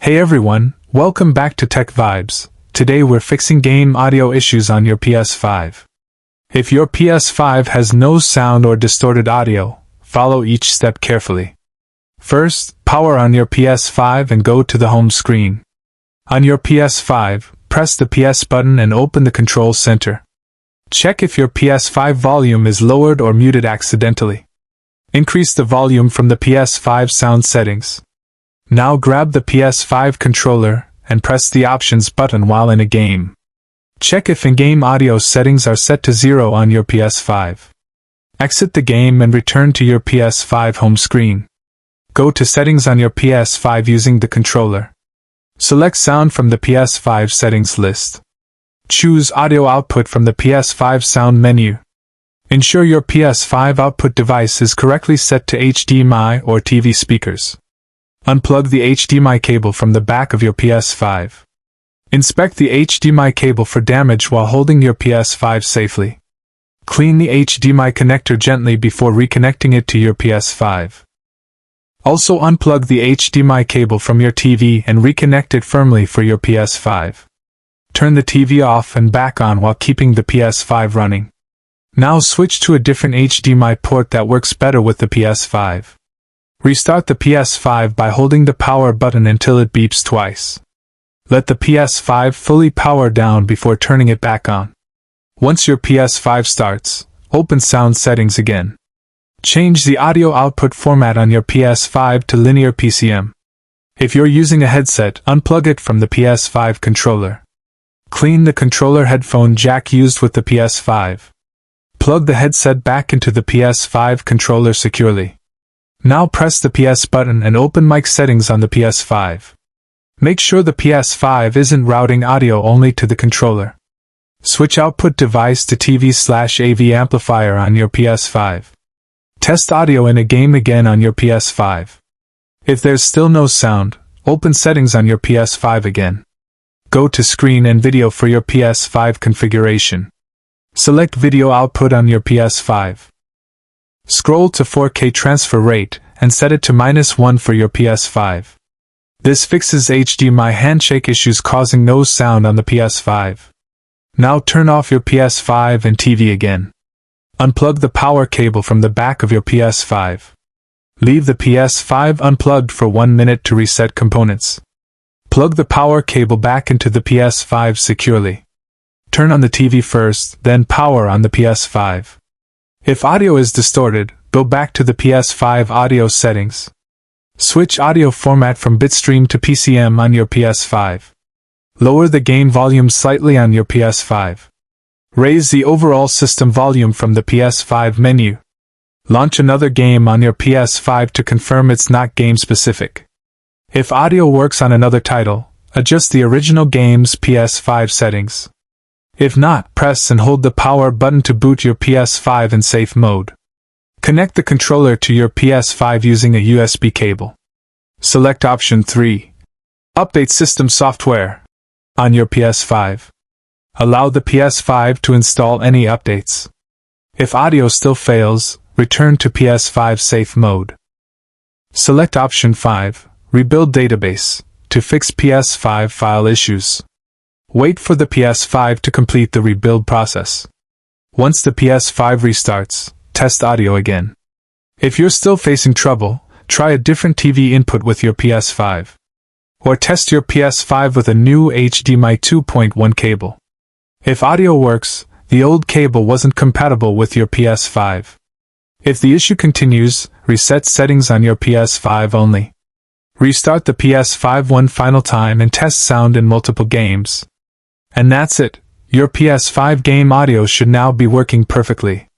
Hey everyone, welcome back to Tech Vibes. Today we're fixing game audio issues on your PS5. If your PS5 has no sound or distorted audio, follow each step carefully. First, power on your PS5 and go to the home screen. On your PS5, press the PS button and open the control center. Check if your PS5 volume is lowered or muted accidentally. Increase the volume from the PS5 sound settings. Now grab the PS5 controller and press the options button while in a game. Check if in-game audio settings are set to 0 on your PS5. Exit the game and return to your PS5 home screen. Go to settings on your PS5 using the controller. Select sound from the PS5 settings list. Choose audio output from the PS5 sound menu. Ensure your PS5 output device is correctly set to HDMI or TV speakers. Unplug the HDMI cable from the back of your PS5. Inspect the HDMI cable for damage while holding your PS5 safely. Clean the HDMI connector gently before reconnecting it to your PS5. Also unplug the HDMI cable from your TV and reconnect it firmly for your PS5. Turn the TV off and back on while keeping the PS5 running. Now switch to a different HDMI port that works better with the PS5. Restart the PS5 by holding the power button until it beeps twice. Let the PS5 fully power down before turning it back on. Once your PS5 starts, open sound settings again. Change the audio output format on your PS5 to linear PCM. If you're using a headset, unplug it from the PS5 controller. Clean the controller headphone jack used with the PS5. Plug the headset back into the PS5 controller securely. Now press the PS button and open mic settings on the PS5. Make sure the PS5 isn't routing audio only to the controller. Switch output device to TV/AV amplifier on your PS5. Test audio in a game again on your PS5. If there's still no sound, open settings on your PS5 again. Go to screen and video for your PS5 configuration. Select video output on your PS5. Scroll to 4K transfer rate and set it to -1 for your PS5. This fixes HDMI handshake issues causing no sound on the PS5. Now turn off your PS5 and TV again. Unplug the power cable from the back of your PS5. Leave the PS5 unplugged for 1 minute to reset components. Plug the power cable back into the PS5 securely. Turn on the TV first, then power on the PS5. If audio is distorted, go back to the PS5 audio settings. Switch audio format from bitstream to PCM on your PS5. Lower the gain volume slightly on your PS5. Raise the overall system volume from the PS5 menu. Launch another game on your PS5 to confirm it's not game-specific. If audio works on another title, adjust the original game's PS5 settings. If not, press and hold the power button to boot your PS5 in safe mode. Connect the controller to your PS5 using a USB cable. Select option 3. Update system software on your PS5. Allow the PS5 to install any updates. If audio still fails, return to PS5 safe mode. Select option 5. Rebuild database to fix PS5 file issues. Wait for the PS5 to complete the rebuild process. Once the PS5 restarts, test audio again. If you're still facing trouble, try a different TV input with your PS5. Or test your PS5 with a new HDMI 2.1 cable. If audio works, the old cable wasn't compatible with your PS5. If the issue continues, reset settings on your PS5 only. Restart the PS5 one final time and test sound in multiple games. And that's it. Your PS5 game audio should now be working perfectly.